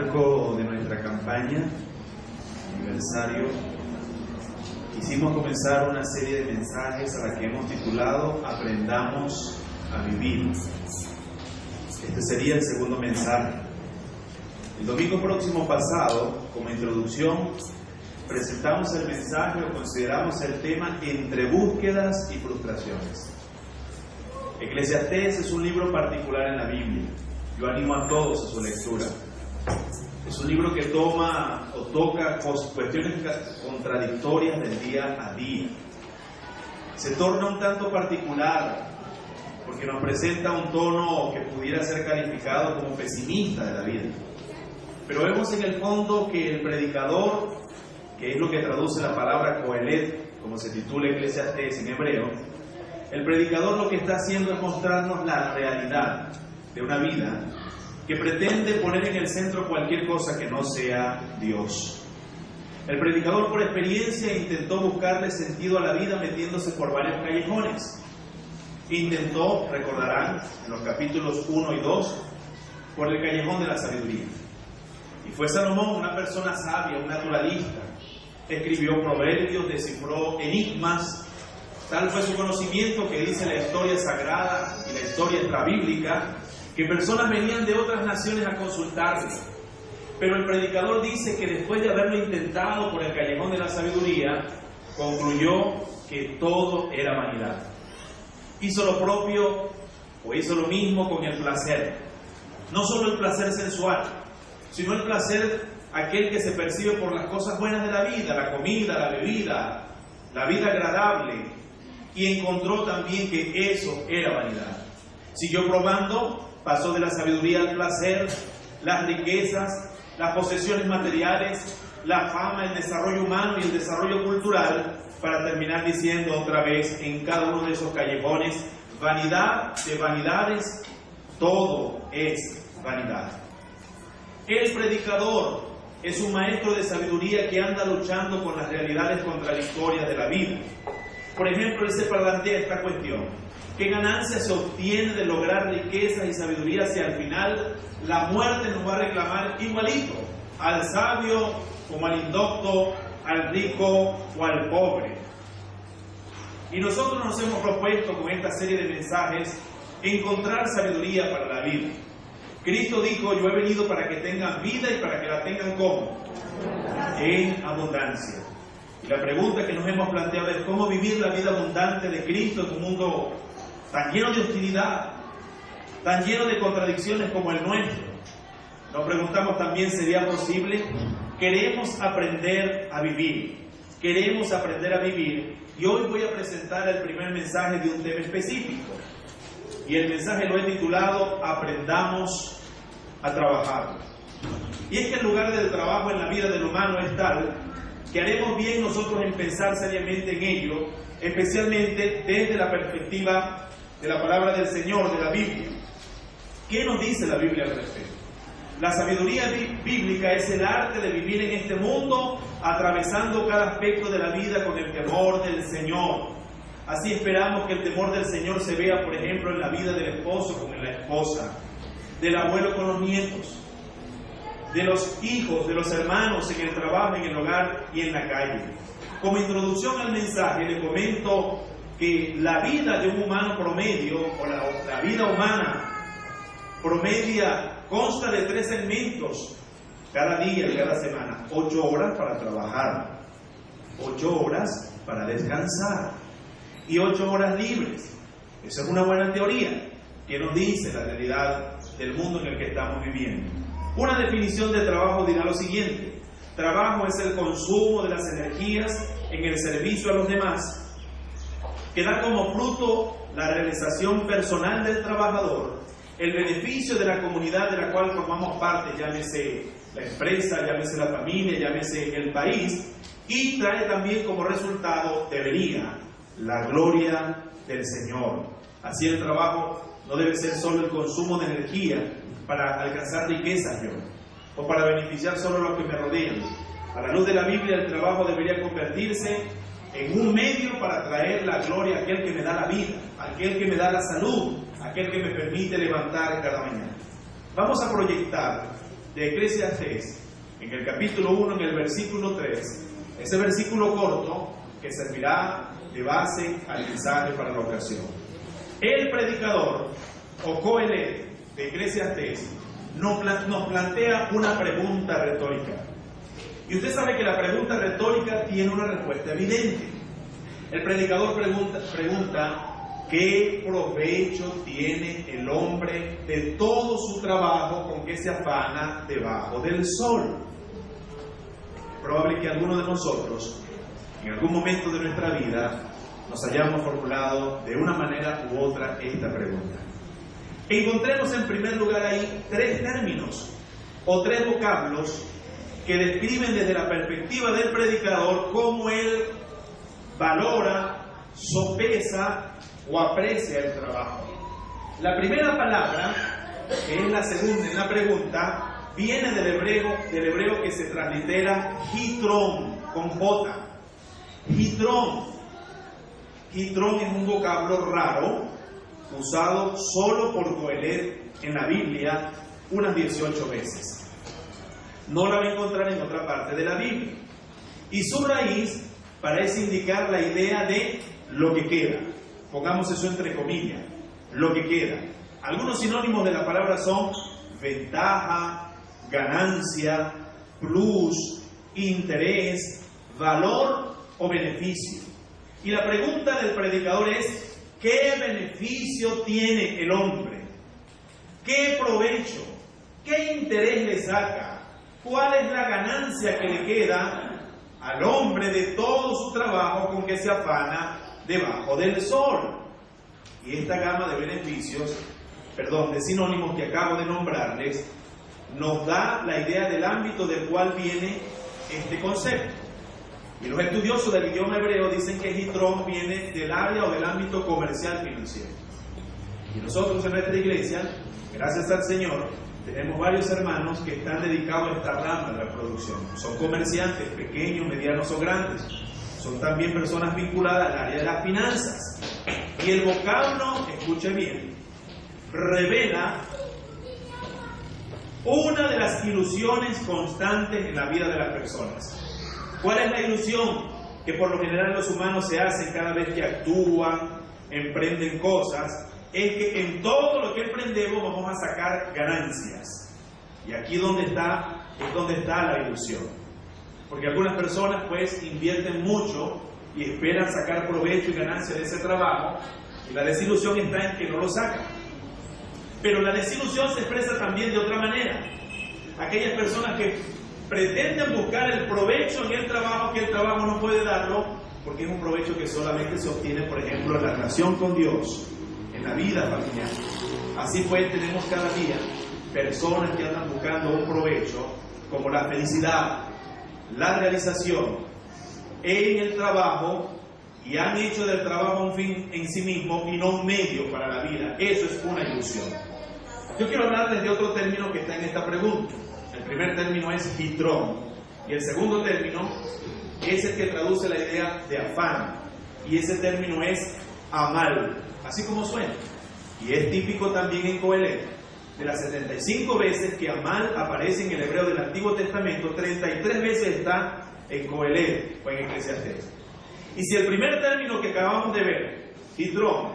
marco de nuestra campaña aniversario, quisimos comenzar una serie de mensajes a la que hemos titulado Aprendamos a Vivir. Este sería el segundo mensaje. El domingo próximo pasado, como introducción, presentamos el mensaje o consideramos el tema entre búsquedas y frustraciones. Eclesiastés es un libro particular en la Biblia. Yo animo a todos a su lectura. Es un libro que toma o toca cuestiones contradictorias del día a día. Se torna un tanto particular porque nos presenta un tono que pudiera ser calificado como pesimista de la vida. Pero vemos en el fondo que el predicador, que es lo que traduce la palabra Coelet, como se titula Eclesiastés en hebreo, el predicador lo que está haciendo es mostrarnos la realidad de una vida que pretende poner en el centro cualquier cosa que no sea Dios. El predicador por experiencia intentó buscarle sentido a la vida metiéndose por varios callejones. Intentó, recordarán, en los capítulos 1 y 2, por el callejón de la sabiduría. Y fue Salomón, una persona sabia, un naturalista. Escribió proverbios, descifró enigmas. Tal fue su conocimiento que dice la historia sagrada y la historia extrabíblica, que personas venían de otras naciones a consultarle. Pero el predicador dice que después de haberlo intentado por el callejón de la sabiduría, concluyó que todo era vanidad. Hizo lo propio o hizo lo mismo con el placer. No solo el placer sensual, sino el placer aquel que se percibe por las cosas buenas de la vida, la comida, la bebida, la vida agradable. Y encontró también que eso era vanidad. Siguió probando, pasó de la sabiduría al placer, las riquezas, las posesiones materiales, la fama, el desarrollo humano y el desarrollo cultural, para terminar diciendo otra vez en cada uno de esos callejones: vanidad de vanidades, todo es vanidad. El predicador es un maestro de sabiduría que anda luchando con las realidades contradictorias de la vida. Por ejemplo, él se plantea esta cuestión: ¿qué ganancia se obtiene de lograr riquezas y sabiduría si al final la muerte nos va a reclamar igualito al sabio como al indocto, al rico o al pobre? Y nosotros nos hemos propuesto con esta serie de mensajes encontrar sabiduría para la vida. Cristo dijo: yo he venido para que tengan vida y para que la tengan ¿cómo? En abundancia. Y la pregunta que nos hemos planteado es cómo vivir la vida abundante de Cristo en un mundo tan lleno de hostilidad, tan lleno de contradicciones como el nuestro. Nos preguntamos también, ¿sería posible? Queremos aprender a vivir. Queremos aprender a vivir. Y hoy voy a presentar el primer mensaje de un tema específico. Y el mensaje lo he titulado Aprendamos a trabajar. Y es que el lugar del trabajo en la vida del humano es tal que haremos bien nosotros en pensar seriamente en ello, especialmente desde la perspectiva de la palabra del Señor, de la Biblia. ¿Qué nos dice la Biblia al respecto? La sabiduría bíblica es el arte de vivir en este mundo, atravesando cada aspecto de la vida con el temor del Señor. Así esperamos que el temor del Señor se vea, por ejemplo, en la vida del esposo con la esposa, del abuelo con los nietos, de los hijos, de los hermanos en el trabajo, en el hogar y en la calle. Como introducción al mensaje, le comento que la vida de un humano promedio, o la vida humana promedia, consta de 3 segmentos cada día, cada semana. 8 horas para trabajar, 8 horas para descansar y 8 horas libres. Esa es una buena teoría que nos dice la realidad del mundo en el que estamos viviendo. Una definición de trabajo dirá lo siguiente: trabajo es el consumo de las energías en el servicio a los demás, que da como fruto la realización personal del trabajador, el beneficio de la comunidad de la cual formamos parte, llámese la empresa, llámese la familia, llámese el país, y trae también como resultado, debería, la gloria del Señor. Así el trabajo no debe ser solo el consumo de energía para alcanzar riquezas yo, o para beneficiar solo a los que me rodean. A la luz de la Biblia, el trabajo debería convertirse en un medio para traer la gloria a aquel que me da la vida, a aquel que me da la salud, a aquel que me permite levantar cada mañana. Vamos a proyectar de Eclesiastés, en el capítulo 1, en el versículo 3, ese versículo corto que servirá de base al mensaje para la ocasión. El predicador, o Coelet, de Eclesiastés, nos plantea una pregunta retórica. Y usted sabe que la pregunta retórica tiene una respuesta evidente. El predicador pregunta ¿qué provecho tiene el hombre de todo su trabajo con que se afana debajo del sol? Es probable que alguno de nosotros, en algún momento de nuestra vida, nos hayamos formulado de una manera u otra esta pregunta. Encontremos en primer lugar ahí tres términos o tres vocablos que describen desde la perspectiva del predicador cómo él valora, sopesa o aprecia el trabajo. La primera palabra, que es la segunda en la pregunta, viene del hebreo que se translitera hitrón, con J. Hitrón. Hitrón es un vocablo raro, usado solo por Coelet en la Biblia unas 18 veces. No la va a encontrar en otra parte de la Biblia. Y su raíz parece indicar la idea de lo que queda. Pongamos eso entre comillas, lo que queda. Algunos sinónimos de la palabra son ventaja, ganancia, plus, interés, valor o beneficio. Y la pregunta del predicador es, ¿qué beneficio tiene el hombre? ¿Qué provecho? ¿Qué interés le saca? ¿Cuál es la ganancia que le queda al hombre de todo su trabajo con que se afana debajo del sol? Y esta gama de beneficios, de sinónimos que acabo de nombrarles, nos da la idea del ámbito del cual viene este concepto. Y los estudiosos del idioma hebreo dicen que hitrón viene del área o del ámbito comercial financiero. Y nosotros en nuestra iglesia, gracias al Señor, tenemos varios hermanos que están dedicados a esta rama de la producción. Son comerciantes, pequeños, medianos o grandes. Son también personas vinculadas al área de las finanzas. Y el vocablo, escuche bien, revela una de las ilusiones constantes en la vida de las personas. ¿Cuál es la ilusión que por lo general los humanos se hacen cada vez que actúan, emprenden cosas? Es que en todo lo que emprendemos vamos a sacar ganancias. Y aquí es donde está la ilusión. Porque algunas personas pues invierten mucho y esperan sacar provecho y ganancia de ese trabajo, y la desilusión está en que no lo sacan. Pero la desilusión se expresa también de otra manera. Aquellas personas que pretenden buscar el provecho en el trabajo, que el trabajo no puede darlo, porque es un provecho que solamente se obtiene, por ejemplo, en la relación con Dios, en la vida familiar. Así pues, tenemos cada día personas que andan buscando un provecho, como la felicidad, la realización en el trabajo, y han hecho del trabajo un fin en sí mismo y no un medio para la vida. Eso es una ilusión. Yo quiero hablarles de otro término que está en esta pregunta. El primer término es hitrón, y el segundo término es el que traduce la idea de afán, y ese término es amal, así como suena. Y es típico también en Coelet. De las 75 veces que amal aparece en el hebreo del Antiguo Testamento, 33 veces está en Coelet o en Eclesiastés. Y si el primer término que acabamos de ver, hitrón,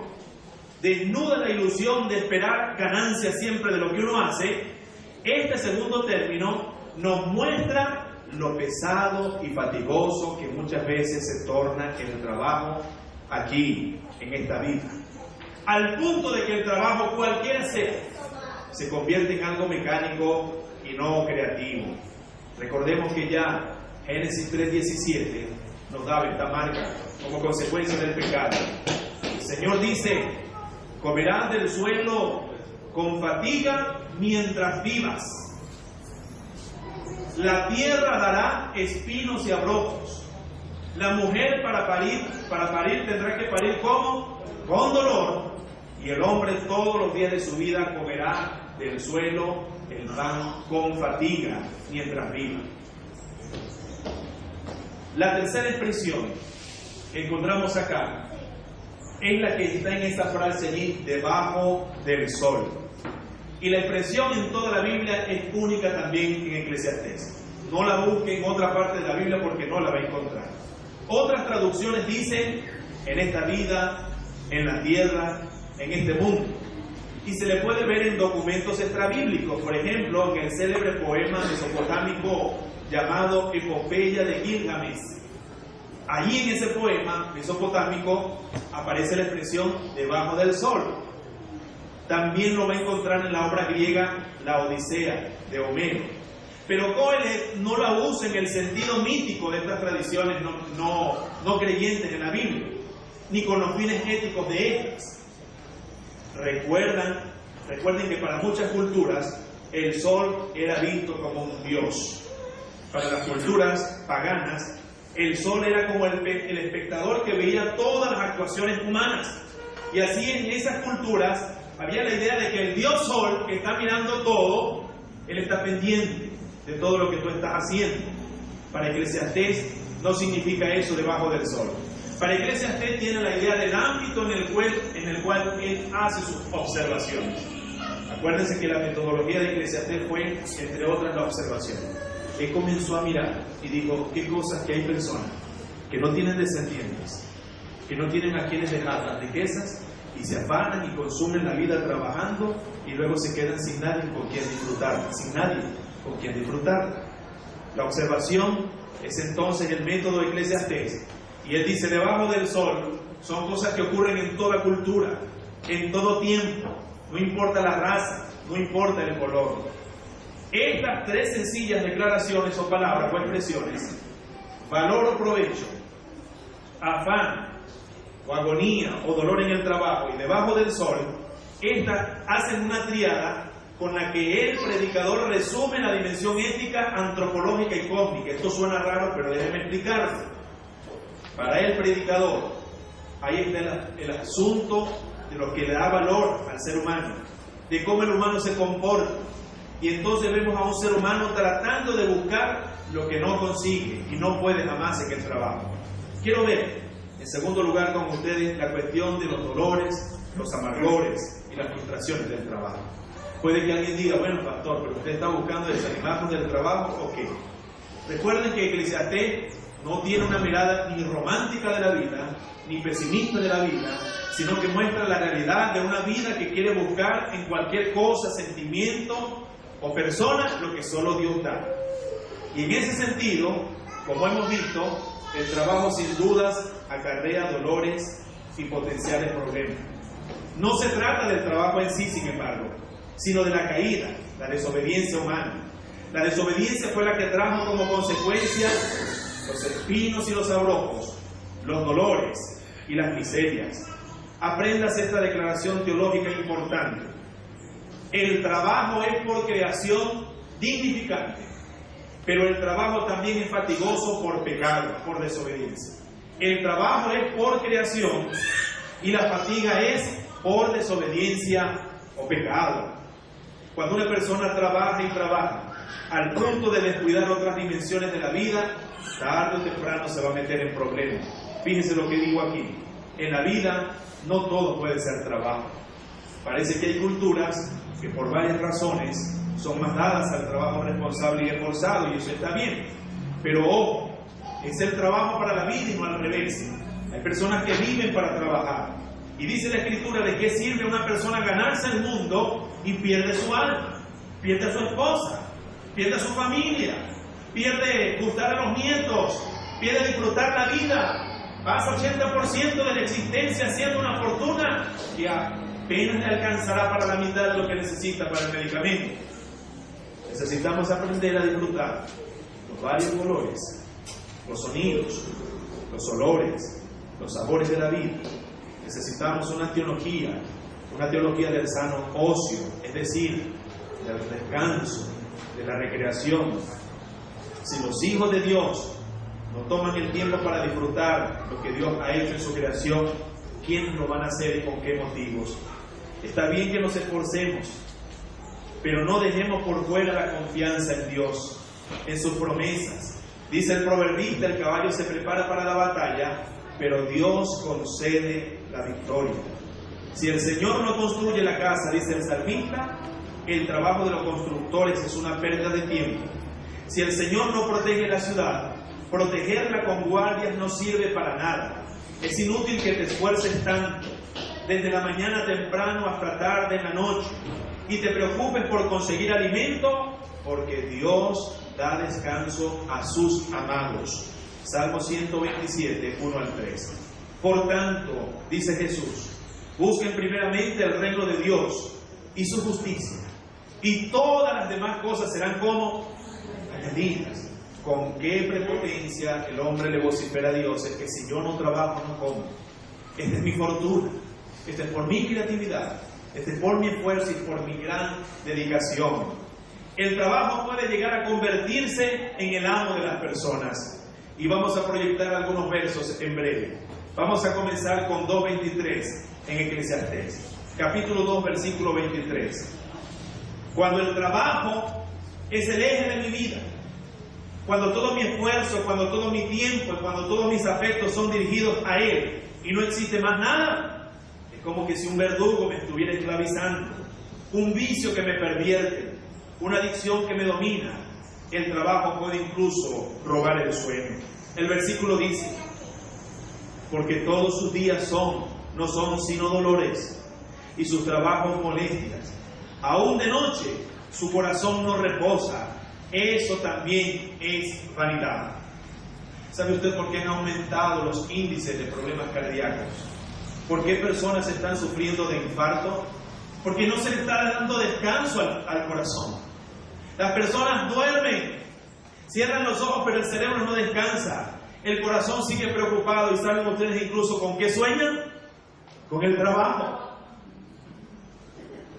desnuda la ilusión de esperar ganancia siempre de lo que uno hace, este segundo término nos muestra lo pesado y fatigoso que muchas veces se torna el trabajo aquí, en esta vida. Al punto de que el trabajo, cualquiera sea, se convierte en algo mecánico y no creativo. Recordemos que ya Génesis 3:17 nos daba esta marca como consecuencia del pecado. El Señor dice: comerás del suelo con fatiga mientras vivas. La tierra dará espinos y abrojos. La mujer para parir tendrá que parir ¿cómo? Con dolor. Y el hombre todos los días de su vida comerá del suelo el pan con fatiga mientras viva. La tercera expresión que encontramos acá es la que está en esta frase allí, debajo del sol. Y la expresión en toda la Biblia es única también en Eclesiastés. No la busque en otra parte de la Biblia porque no la va a encontrar. Otras traducciones dicen en esta vida, en la tierra, en este mundo. Y se le puede ver en documentos extrabíblicos, por ejemplo, en el célebre poema mesopotámico llamado Epopeya de Gilgamesh. Allí en ese poema mesopotámico aparece la expresión debajo del sol. También lo va a encontrar en la obra griega La Odisea de Homero. Pero Kohelet no la usa en el sentido mítico de estas tradiciones no creyentes en la Biblia, ni con los fines éticos de estas. Recuerden que para muchas culturas el sol era visto como un dios. Para las culturas paganas, el sol era como el espectador que veía todas las actuaciones humanas. Y así en esas culturas había la idea de que el dios sol, que está mirando todo, él está pendiente de todo lo que tú estás haciendo. Para Eclesiastés no significa eso debajo del sol. Para Eclesiastés tiene la idea del ámbito en el cual él hace sus observaciones. Acuérdense que la metodología de Eclesiastés fue, entre otras, la observación. Él comenzó a mirar y dijo, qué cosas que hay personas que no tienen descendientes, que no tienen a quienes dejar las riquezas y se afanan y consumen la vida trabajando y luego se quedan sin nadie con quien disfrutar, sin nadie con quien disfrutar. La observación es entonces el método de Eclesiastés. Y él dice, debajo del sol son cosas que ocurren en toda cultura, en todo tiempo, no importa la raza, no importa el color. Estas tres sencillas declaraciones o palabras o expresiones, valor o provecho, afán o agonía o dolor en el trabajo y debajo del sol, estas hacen una triada con la que el predicador resume la dimensión ética, antropológica y cósmica. Esto suena raro, pero déjenme explicarlo. Para el predicador, ahí está el asunto de lo que le da valor al ser humano, de cómo el humano se comporta. Y entonces vemos a un ser humano tratando de buscar lo que no consigue y no puede jamás en el trabajo. Quiero ver, en segundo lugar, con ustedes la cuestión de los dolores, los amargores y las frustraciones del trabajo. Puede que alguien diga, bueno, pastor, pero usted está buscando desanimarnos del trabajo o qué. Recuerden que Eclesiastés no tiene una mirada ni romántica de la vida, ni pesimista de la vida, sino que muestra la realidad de una vida que quiere buscar en cualquier cosa, sentimiento o persona, lo que solo Dios da. Y en ese sentido, como hemos visto, el trabajo sin dudas acarrea dolores y potenciales problemas. No se trata del trabajo en sí, sin embargo, sino de la caída, la desobediencia humana. La desobediencia fue la que trajo como consecuencia los espinos y los abrojos, los dolores y las miserias. Aprendas esta declaración teológica importante. El trabajo es por creación dignificante, pero el trabajo también es fatigoso por pecado, por desobediencia. El trabajo es por creación y la fatiga es por desobediencia o pecado. Cuando una persona trabaja y trabaja al punto de descuidar otras dimensiones de la vida, tarde o temprano se va a meter en problemas. Fíjense lo que digo aquí. En la vida no todo puede ser trabajo. Parece que hay culturas que por varias razones son más dadas al trabajo responsable y esforzado, y eso está bien. Pero ojo, es el trabajo para la vida y no al revés. Hay personas que viven para trabajar. Y dice la Escritura, ¿de qué sirve a una persona ganarse el mundo y pierde su alma? Pierde a su esposa, pierde a su familia, pierde gustar a los nietos, pierde disfrutar la vida, pasa 80% de la existencia haciendo una fortuna y apenas le alcanzará para la mitad de lo que necesita para el medicamento. Necesitamos aprender a disfrutar los varios colores, los sonidos, los olores, los sabores de la vida. Necesitamos una teología del sano ocio, es decir, del descanso, de la recreación. Si los hijos de Dios no toman el tiempo para disfrutar lo que Dios ha hecho en su creación, ¿quiénes lo van a hacer y con qué motivos? Está bien que nos esforcemos, pero no dejemos por fuera la confianza en Dios, en sus promesas. Dice el proverbista, el caballo se prepara para la batalla, pero Dios concede la victoria. Si el Señor no construye la casa, dice el salmista, el trabajo de los constructores es una pérdida de tiempo. Si el Señor no protege la ciudad, protegerla con guardias no sirve para nada. Es inútil que te esfuerces tanto, desde la mañana temprano hasta tarde en la noche, y te preocupes por conseguir alimento, porque Dios da descanso a sus amados. Salmo 127, 1 al 3. Por tanto, dice Jesús, busquen primeramente el reino de Dios y su justicia, y todas las demás cosas serán como añadidas. Con qué prepotencia el hombre le vocifera a Dios: es que si yo no trabajo, no como. Esta es mi fortuna, esta es por mi creatividad, esta es por mi esfuerzo y por mi gran dedicación. El trabajo puede llegar a convertirse en el amo de las personas. Y vamos a proyectar algunos versos en breve. Vamos a comenzar con 2.23 en Eclesiastés. Capítulo 2, versículo 23. Cuando el trabajo es el eje de mi vida, cuando todo mi esfuerzo, cuando todo mi tiempo y cuando todos mis afectos son dirigidos a Él y no existe más nada, es como que si un verdugo me estuviera esclavizando, un vicio que me pervierte, una adicción que me domina. El trabajo puede incluso robar el sueño. El versículo dice: porque todos sus días no son sino dolores, y sus trabajos molestias. Aún de noche su corazón no reposa. Eso también es vanidad. ¿Sabe usted por qué han aumentado los índices de problemas cardíacos? ¿Por qué personas están sufriendo de infarto? Porque no se le está dando descanso al corazón. Las personas duermen, cierran los ojos, pero el cerebro no descansa. El corazón sigue preocupado. ¿Y saben ustedes incluso con qué sueñan? Con el trabajo.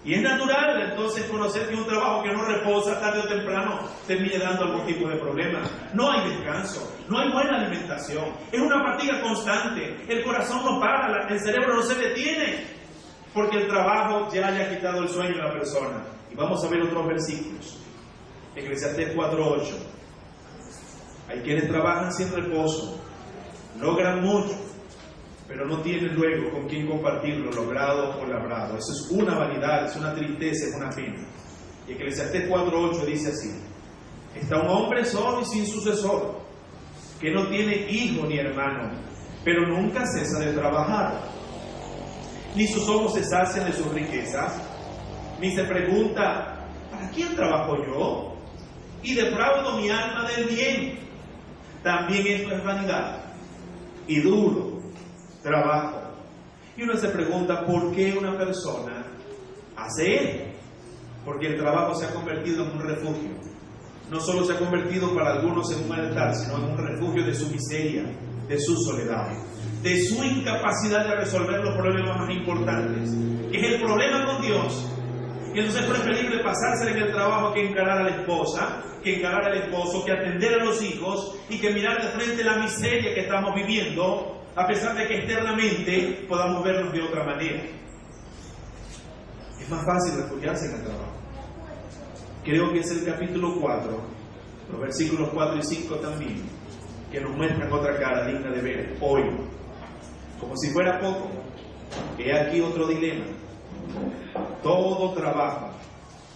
Y es natural entonces conocer que un trabajo que no reposa tarde o temprano termine dando algún tipo de problema. No hay descanso, no hay buena alimentación, es una fatiga constante, el corazón no para, el cerebro no se detiene, porque el trabajo ya haya quitado el sueño a la persona. Y vamos a ver otros versículos. Eclesiastés 4:8. Hay quienes trabajan sin reposo, logran mucho, pero no tienen luego con quién compartir lo logrado o labrado. Eso es una vanidad, es una tristeza, es una pena. Y Eclesiastés 4:8 dice así: está un hombre solo y sin sucesor, que no tiene hijo ni hermano, pero nunca cesa de trabajar, ni sus ojos se sacian de sus riquezas, ni se pregunta: ¿para quién trabajo yo? Y defraudo mi alma del bien. También esto es vanidad y duro trabajo. Y uno se pregunta: ¿por qué una persona hace esto? Porque el trabajo se ha convertido en un refugio. No solo se ha convertido para algunos en un altar, sino en un refugio de su miseria, de su soledad, de su incapacidad de resolver los problemas más importantes, que es el problema con Dios. Y entonces es preferible pasársela en el trabajo que encarar a la esposa, que encarar al esposo, que atender a los hijos y que mirar de frente la miseria que estamos viviendo, a pesar de que externamente podamos vernos de otra manera. Es más fácil refugiarse en el trabajo. Creo que es el capítulo 4, los versículos 4 y 5 también, que nos muestran otra cara digna de ver hoy. Como si fuera poco, he aquí otro dilema. Todo trabajo,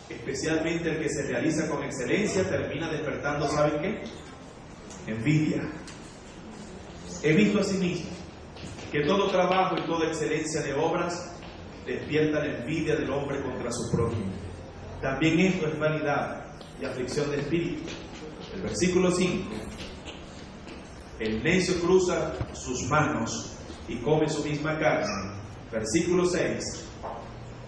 especialmente el que se realiza con excelencia, termina despertando, ¿saben qué? Envidia. He visto asimismo que todo trabajo y toda excelencia de obras despierta la envidia del hombre contra su prójimo. También esto es vanidad y aflicción de espíritu. El versículo 5: el necio cruza sus manos y come su misma carne. Versículo 6: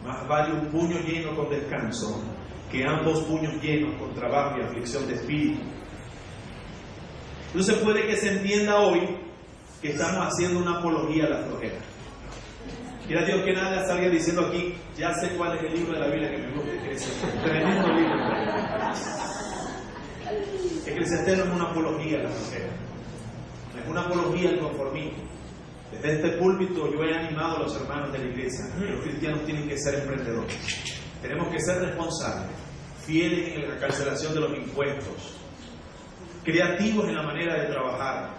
más vale un puño lleno con descanso que ambos puños llenos con trabajo y aflicción de espíritu. Entonces puede que se entienda hoy que estamos haciendo una apología a la flojera. Quiera Dios que nada salga diciendo aquí: ya sé cuál es el libro de la Biblia que me gusta. Tremendo libro. Eclesiastés no es una apología a la flojera, no es una apología al conformismo. Desde este púlpito yo he animado a los hermanos de la iglesia que los cristianos tienen que ser emprendedores. Tenemos que ser responsables, fieles en la cancelación de los impuestos, creativos en la manera de trabajar,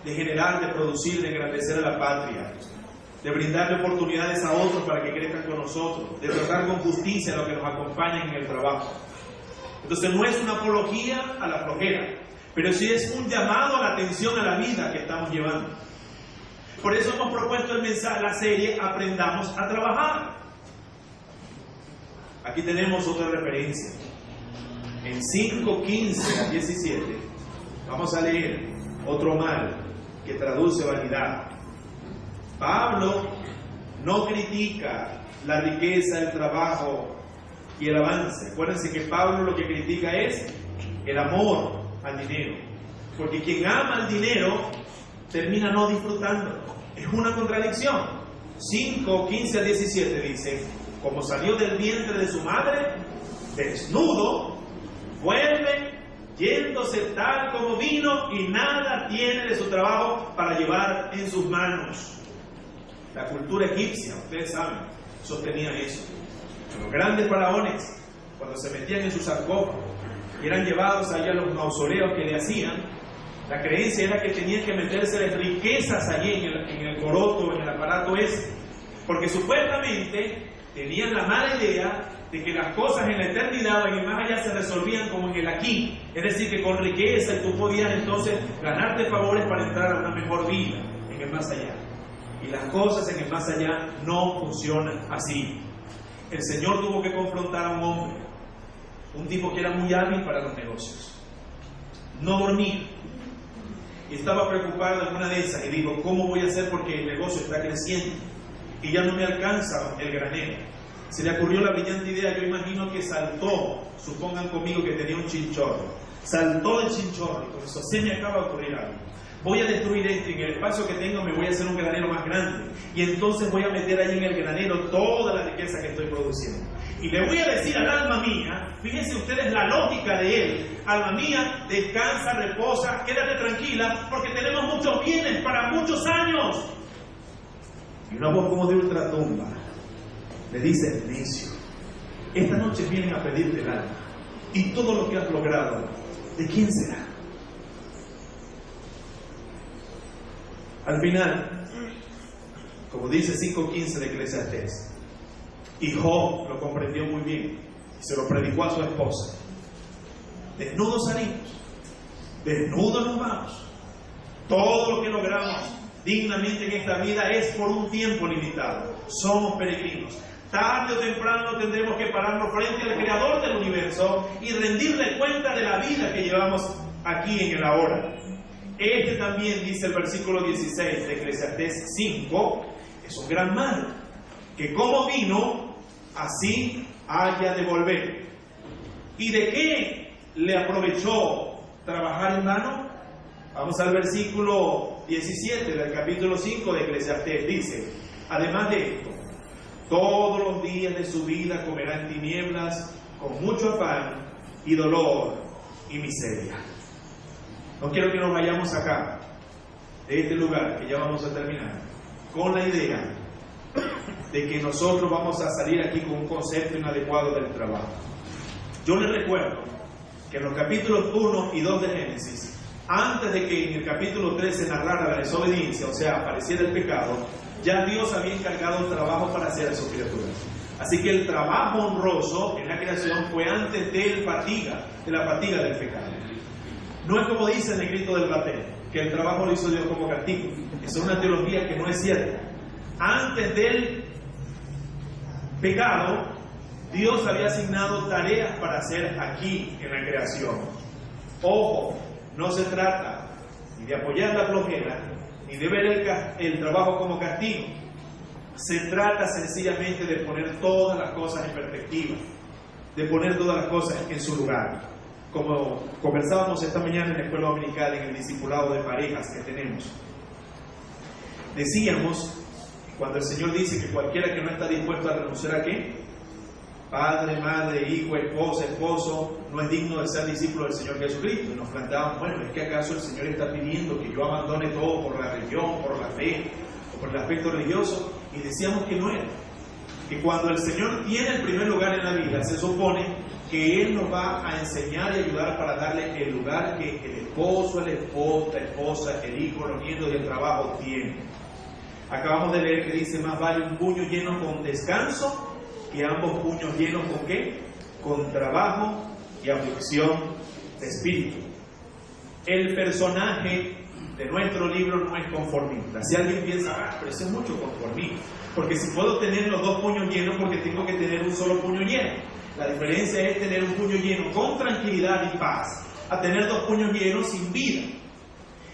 de generar, de producir, de engrandecer a la patria. de brindarle oportunidades a otros para que crezcan con nosotros, de tratar con justicia a los que nos acompañan en el trabajo. Entonces no es una apología a la flojera, pero sí es un llamado a la atención a la vida que estamos llevando. Por eso hemos propuesto el mensaje, la serie Aprendamos a Trabajar. Aquí tenemos otra referencia. En 5:15 a 17 vamos a leer otro mal que traduce vanidad. Pablo no critica la riqueza, el trabajo y el avance. Acuérdense que Pablo lo que critica es el amor al dinero, porque quien ama el dinero termina no disfrutándolo. Es una contradicción. 5:15 a 17 dice: como salió del vientre de su madre desnudo, vuelve yéndose tal como vino, y nada tiene de su trabajo para llevar en sus manos. La cultura egipcia, ustedes saben, sostenía eso. Los grandes faraones, cuando se metían en sus sarcófagos y eran llevados allá a los mausoleos que le hacían, la creencia era que tenían que meterse riquezas allí en el coroto, en el aparato ese, porque supuestamente tenían la mala idea de que las cosas en la eternidad, en el más allá, se resolvían como en el aquí. Es decir, que con riqueza tú podías entonces ganarte favores para entrar a una mejor vida en el más allá. Y las cosas en el más allá no funcionan así. El Señor tuvo que confrontar a un hombre, un tipo que era muy hábil para los negocios. No dormía. Y estaba preocupado en una de esas y dijo: ¿cómo voy a hacer? Porque el negocio está creciendo y ya no me alcanza el granero. Se le ocurrió la brillante idea, yo imagino que saltó, supongan conmigo que tenía un chinchorro, saltó del chinchorro y con eso se me acaba de ocurrir algo. Voy a destruir esto, y en el espacio que tengo me voy a hacer un granero más grande, y entonces voy a meter ahí en el granero toda la riqueza que estoy produciendo. Y le voy a decir al alma mía, fíjense ustedes la lógica de él: alma mía, descansa, reposa, quédate tranquila, porque tenemos muchos bienes para muchos años. Y una voz como de ultratumba le dice: necio, esta noche vienen a pedirte el alma, y todo lo que has logrado, ¿de quién será? Al final, como dice 5:15 de Eclesiastés, y Job lo comprendió muy bien y se lo predicó a su esposa: desnudos salimos, desnudos nos vamos. Todo lo que logramos dignamente en esta vida es por un tiempo limitado. Somos peregrinos. Tarde o temprano tendremos que pararnos frente al Creador del universo y rendirle cuenta de la vida que llevamos aquí en el ahora. Este también, dice el versículo 16 de Eclesiastés 5, es un gran mal, que como vino, así haya de volver. ¿Y de qué le aprovechó trabajar en vano? Vamos al versículo 17 del capítulo 5 de Eclesiastés. Dice: además de esto, todos los días de su vida comerá en tinieblas, con mucho afán y dolor y miseria. No quiero que nos vayamos acá, de este lugar, que ya vamos a terminar, con la idea de que nosotros vamos a salir aquí con un concepto inadecuado del trabajo. Yo les recuerdo que en los capítulos 1 y 2 de Génesis, antes de que en el capítulo 3 se narrara la desobediencia, o sea, apareciera el pecado, ya Dios había encargado el trabajo para hacer a sus criaturas. Así que el trabajo honroso en la creación fue antes de la fatiga del pecado. No es como dice el negrito del batel, que el trabajo lo hizo Dios como castigo. Esa es una teología que no es cierta. Antes del pecado, Dios había asignado tareas para hacer aquí en la creación. Ojo, no se trata ni de apoyar la flojera, ni de ver el trabajo como castigo. Se trata sencillamente de poner todas las cosas en perspectiva, de poner todas las cosas en su lugar. Como conversábamos esta mañana en la escuela dominical, en el discipulado de parejas que tenemos, decíamos, cuando el Señor dice que cualquiera que no está dispuesto a renunciar a ¿qué? Padre, madre, hijo, esposa, esposo, no es digno de ser discípulo del Señor Jesucristo. Y nos planteábamos, bueno, ¿es que acaso el Señor está pidiendo que yo abandone todo por la religión, por la fe, o por el aspecto religioso? Y decíamos que no era. Que cuando el Señor tiene el primer lugar en la vida, se supone que Él nos va a enseñar y ayudar para darle el lugar que el esposo, la esposa, el hijo, los nietos y el trabajo tienen. Acabamos de leer que dice: más vale un puño lleno con descanso que ambos puños llenos ¿con qué? Con trabajo y aflicción de espíritu. El personaje de nuestro libro no es conformista. Si alguien piensa, pero eso es mucho conformismo, porque si puedo tener los dos puños llenos, porque tengo que tener un solo puño lleno. La diferencia es tener un puño lleno con tranquilidad y paz, a tener dos puños llenos sin vida.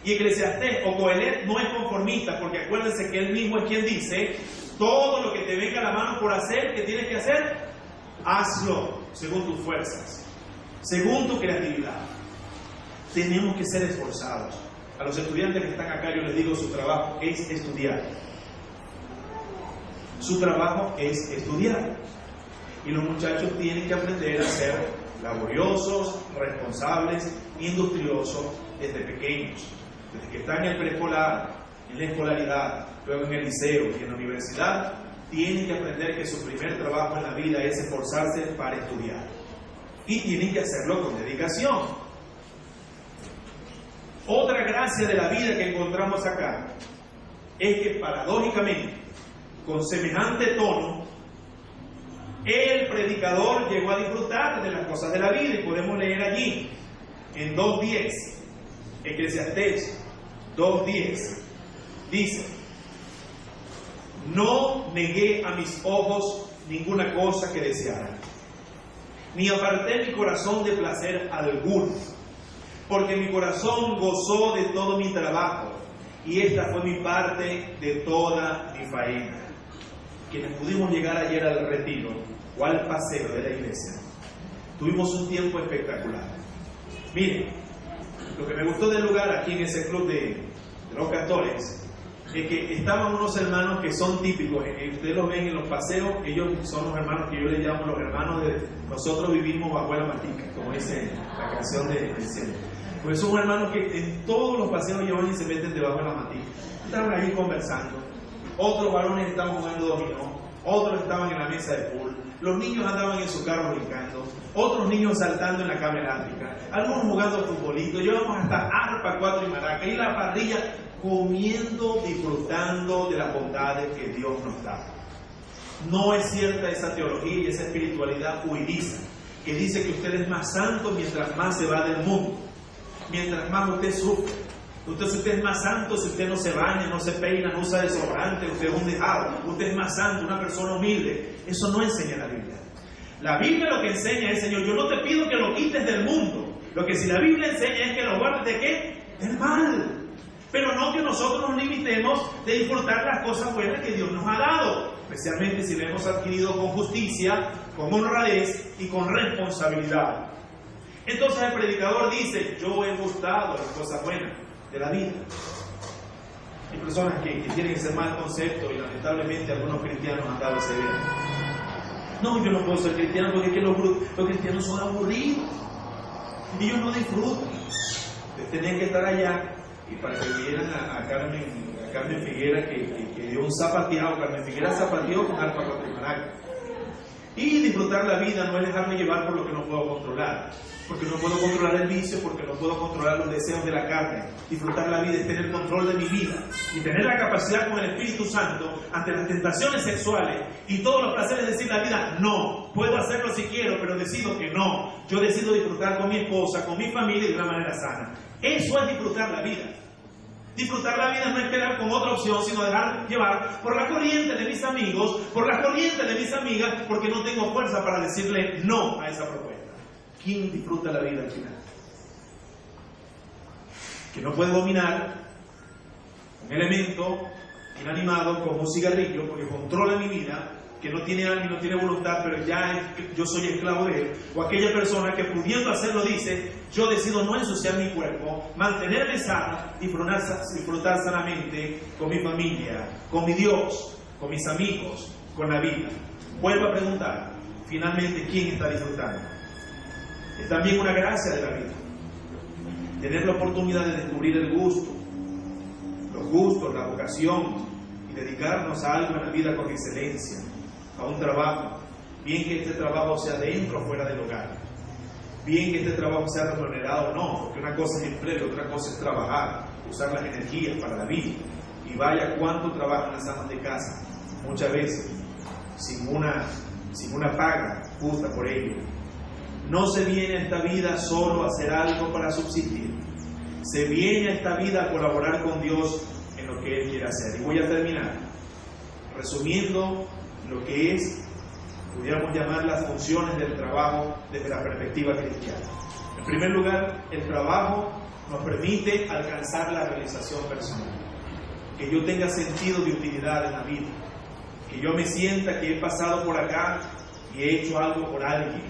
Y Eclesiastés o Coelet no es conformista, porque acuérdense que él mismo es quien dice: todo lo que te venga a la mano por hacer, ¿qué tienes que hacer? Hazlo según tus fuerzas, según tu creatividad. Tenemos que ser esforzados. A los estudiantes que están acá yo les digo: su trabajo es estudiar. Su trabajo es estudiar. Y los muchachos tienen que aprender a ser laboriosos, responsables, industriosos desde pequeños. Desde que están en el preescolar, en la escolaridad, luego en el liceo y en la universidad, tienen que aprender que su primer trabajo en la vida es esforzarse para estudiar. Y tienen que hacerlo con dedicación. Otra gracia de la vida que encontramos acá es que, paradójicamente, con semejante tono, el predicador llegó a disfrutar de las cosas de la vida, y podemos leer allí en 2:10, Eclesiastés 2:10, dice: no negué a mis ojos ninguna cosa que deseara, ni aparté mi corazón de placer alguno, porque mi corazón gozó de todo mi trabajo, y esta fue mi parte de toda mi faena. Quienes pudimos llegar ayer al retiro o al paseo de la iglesia, tuvimos un tiempo espectacular. Miren, lo que me gustó del lugar aquí en ese club de los castores es que estaban unos hermanos que son típicos. Ustedes los ven en los paseos, ellos son los hermanos que yo les llamo los hermanos de nosotros vivimos bajo la matica, como dice la canción de cielo. Pues son hermanos que en todos los paseos llevan y se meten debajo de la matica. Estaban ahí conversando. Otros varones estaban jugando dominó, otros estaban en la mesa de pool, los niños andaban en su carro brincando, otros niños saltando en la cama elástica, algunos jugando futbolito, llevamos hasta arpa, cuatro y maraca, y la parrilla, comiendo, disfrutando de las bondades que Dios nos da. No es cierta esa teología y esa espiritualidad huidiza, que dice que usted es más santo mientras más se va del mundo, mientras más usted sufre. Usted es más santo si usted no se baña, no se peina, no usa desodorante, usted es un dejado. Usted es más santo, una persona humilde. Eso no enseña la Biblia. La Biblia lo que enseña es: Señor, yo no te pido que lo quites del mundo. Lo que sí la Biblia enseña es que lo guardes ¿de qué? Del mal. Pero no que nosotros nos limitemos de disfrutar las cosas buenas que Dios nos ha dado, especialmente si la hemos adquirido con justicia, con honradez y con responsabilidad. Entonces el predicador dice: yo he gustado las cosas buenas de la vida. Hay personas que tienen ese mal concepto, y lamentablemente algunos cristianos han dado ese bien. No, yo no puedo ser cristiano porque es que los cristianos son aburridos, ellos no disfrutan. Ustedes tenían que estar allá, y para que vieran a Carmen Figuera que dio un zapateado. Carmen Figuera zapateó con arpa cuatro y maraca. Y disfrutar la vida no es dejarme llevar por lo que no puedo controlar, porque no puedo controlar el vicio, porque no puedo controlar los deseos de la carne. Disfrutar la vida es tener control de mi vida y tener la capacidad con el Espíritu Santo ante las tentaciones sexuales y todos los placeres de decir la vida: no, puedo hacerlo si quiero, pero decido que no. Yo decido disfrutar con mi esposa, con mi familia, de una manera sana. Eso es disfrutar la vida. Disfrutar la vida no es quedar con otra opción, sino dejar llevar por la corriente de mis amigos, por la corriente de mis amigas, porque no tengo fuerza para decirle no a esa propuesta. ¿Quién disfruta la vida al final? Que no puede dominar un elemento inanimado como un cigarrillo, porque controla mi vida, que no tiene alma y no tiene voluntad, pero ya yo soy esclavo de él. O aquella persona que, pudiendo hacerlo, dice: yo decido no ensuciar mi cuerpo, mantenerme sano, disfrutar sanamente con mi familia, con mi Dios, con mis amigos, con la vida. Vuelvo a preguntar, finalmente, ¿quién está disfrutando? Es también una gracia de la vida tener la oportunidad de descubrir el gusto, los gustos, la vocación, y dedicarnos a algo en la vida con excelencia, a un trabajo, bien que este trabajo sea dentro o fuera del hogar, bien que este trabajo sea remunerado o no, porque una cosa es empleo y otra cosa es trabajar, usar las energías para la vida. Y vaya cuánto trabajan las amas de casa, muchas veces sin una paga justa por ello. No se viene a esta vida solo a hacer algo para subsistir. Se viene a esta vida a colaborar con Dios en lo que Él quiere hacer. Y voy a terminar resumiendo lo que es, pudiéramos llamar, las funciones del trabajo desde la perspectiva cristiana. En primer lugar, el trabajo nos permite alcanzar la realización personal. Que yo tenga sentido de utilidad en la vida. Que yo me sienta que he pasado por acá y he hecho algo por alguien.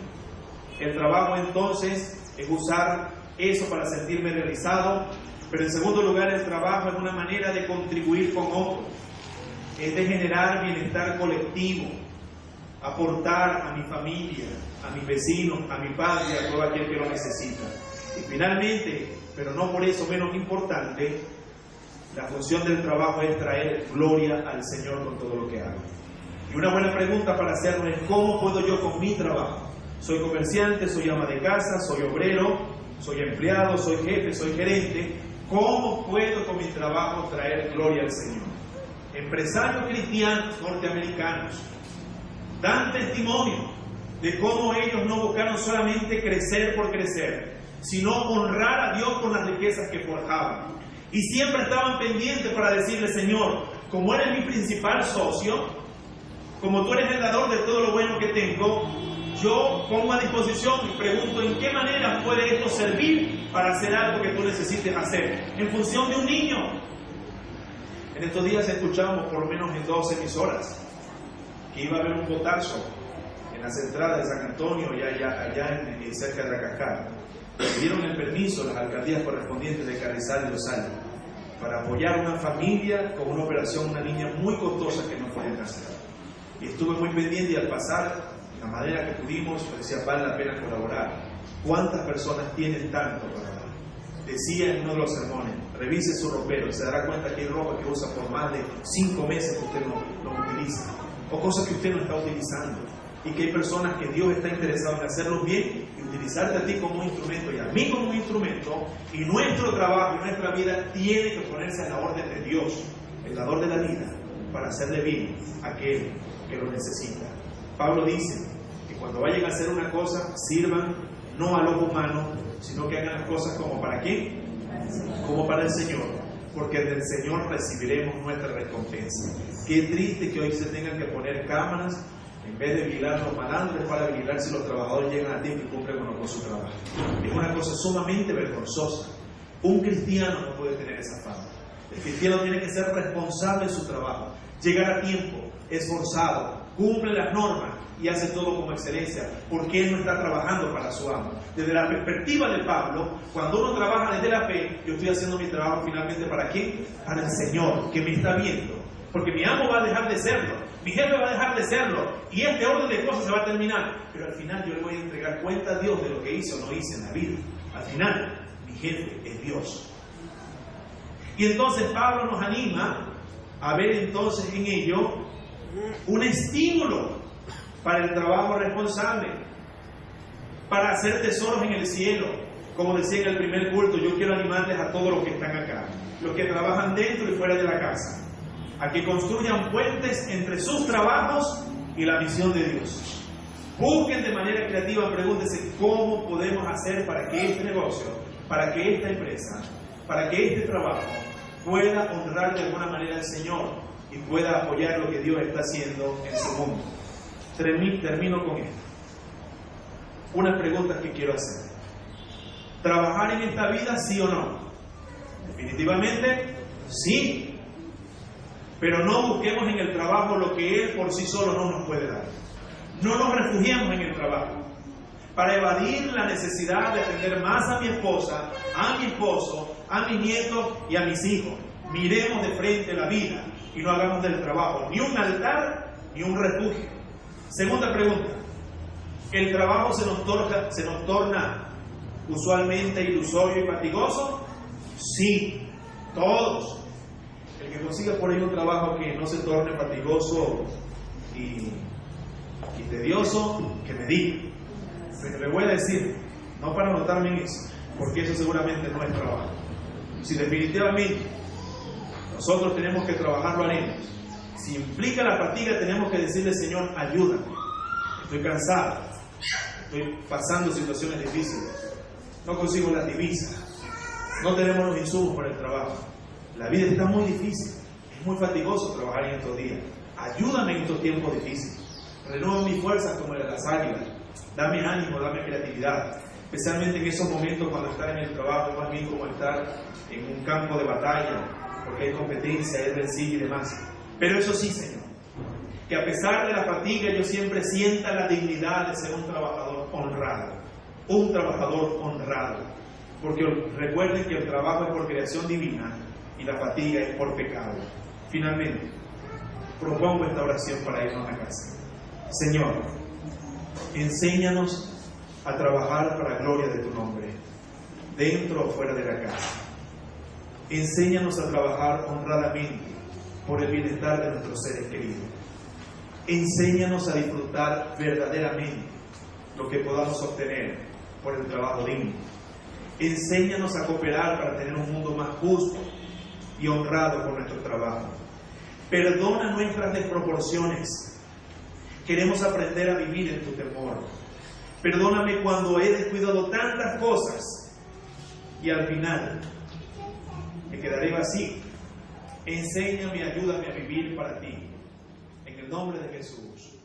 El trabajo entonces es usar eso para sentirme realizado, pero en segundo lugar el trabajo es una manera de contribuir con otros, es de generar bienestar colectivo, aportar a mi familia, a mis vecinos, a mi padre, a todo aquel que lo necesita. Y finalmente, pero no por eso menos importante, la función del trabajo es traer gloria al Señor con todo lo que hago. Y una buena pregunta para hacerlo es: ¿cómo puedo yo con mi trabajo? Soy comerciante, soy ama de casa, soy obrero, soy empleado, soy jefe, soy gerente. ¿Cómo puedo con mi trabajo traer gloria al Señor? Empresarios cristianos norteamericanos dan testimonio de cómo ellos no buscaron solamente crecer por crecer, sino honrar a Dios con las riquezas que forjaban. Y siempre estaban pendientes para decirle: Señor, como eres mi principal socio, como tú eres el dador de todo lo bueno que tengo, yo pongo a disposición y pregunto en qué manera puede esto servir para hacer algo que tú necesites hacer, en función de un niño. En estos días escuchamos, por lo menos en 2 emisoras, que iba a haber un botazo en las entradas de San Antonio y allá cerca de la cascada. Dieron el permiso las alcaldías correspondientes de Carrizal y Los Altos para apoyar a una familia con una operación, una niña muy costosa que no podían hacer. Y estuve muy pendiente y al pasar la manera que pudimos, decía, vale la pena colaborar. ¿Cuántas personas tienen tanto para dar? Decía en uno de los sermones, revise su ropero y se dará cuenta que hay ropa que usa por más de 5 meses que usted no utiliza, o cosas que usted no está utilizando, y que hay personas que Dios está interesado en hacerlos bien y utilizarte a ti como un instrumento y a mí como un instrumento, y nuestro trabajo y nuestra vida tiene que ponerse en la orden de Dios, el dador de la vida, para hacerle bien a aquel que lo necesita. Pablo dice que cuando vayan a hacer una cosa, sirvan no al ojo humano, sino que hagan las cosas como para quién, como para el Señor, porque del Señor recibiremos nuestra recompensa. Qué triste que hoy se tengan que poner cámaras en vez de vigilar los malandros, para vigilar si los trabajadores llegan a tiempo y cumplen con su trabajo. Es una cosa sumamente vergonzosa. Un cristiano no puede tener esa fama. El cristiano tiene que ser responsable de su trabajo, llegar a tiempo, esforzado, cumple las normas y hace todo con excelencia, porque él no está trabajando para su amo. Desde la perspectiva de Pablo, cuando uno trabaja desde la fe, yo estoy haciendo mi trabajo finalmente ¿para quién? Para el Señor, que me está viendo, porque mi amo va a dejar de serlo, mi jefe va a dejar de serlo, y este orden de cosas se va a terminar, pero al final yo le voy a entregar cuenta a Dios de lo que hice o no hice en la vida. Al final, mi jefe es Dios. Y entonces Pablo nos anima a ver entonces en ello un estímulo para el trabajo responsable, para hacer tesoros en el cielo. Como decía en el primer culto, yo quiero animarles a todos los que están acá, los que trabajan dentro y fuera de la casa, a que construyan puentes entre sus trabajos y la misión de Dios. Busquen de manera creativa, pregúntense cómo podemos hacer para que este negocio, para que esta empresa, para que este trabajo pueda honrar de alguna manera al Señor y pueda apoyar lo que Dios está haciendo en su mundo. Termino con esto. Unas preguntas que quiero hacer. ¿Trabajar en esta vida, sí o no? Definitivamente, sí. Pero no busquemos en el trabajo lo que Él por sí solo no nos puede dar. No nos refugiemos en el trabajo para evadir la necesidad de atender más a mi esposa, a mi esposo, a mis nietos y a mis hijos. Miremos de frente la vida y no hagamos del trabajo ni un altar ni un refugio. Segunda pregunta. ¿El trabajo se nos torna usualmente ilusorio y fatigoso? Sí, todos. El que consiga por ahí un trabajo que no se torne fatigoso y tedioso, que me diga. Pero le voy a decir, no para anotarme en eso, porque eso seguramente no es trabajo. Si definitivamente nosotros tenemos que trabajar, lo haremos. Si implica la fatiga, tenemos que decirle: Señor, ayúdame, estoy cansado, estoy pasando situaciones difíciles, no consigo las divisas, no tenemos los insumos para el trabajo, la vida está muy difícil, es muy fatigoso trabajar en estos días, ayúdame en estos tiempos difíciles, renueva mis fuerzas como las águilas, dame ánimo, dame creatividad, especialmente en esos momentos cuando estar en el trabajo es más bien como estar en un campo de batalla, porque hay competencia, hay rencilla y demás. Pero eso sí, Señor, que a pesar de la fatiga yo siempre sienta la dignidad de ser un trabajador honrado, porque recuerden que el trabajo es por creación divina y la fatiga es por pecado. Finalmente, propongo esta oración para irnos a casa. Señor, enséñanos a trabajar para la gloria de tu nombre, dentro o fuera de la casa. Enséñanos a trabajar honradamente por el bienestar de nuestros seres queridos. Enséñanos a disfrutar verdaderamente lo que podamos obtener por el trabajo digno. Enséñanos a cooperar para tener un mundo más justo y honrado con nuestro trabajo. Perdona nuestras desproporciones. Queremos aprender a vivir en tu temor. Perdóname cuando he descuidado tantas cosas y al final me quedaré vacío. Enséñame, ayúdame a vivir para ti. En el nombre de Jesús.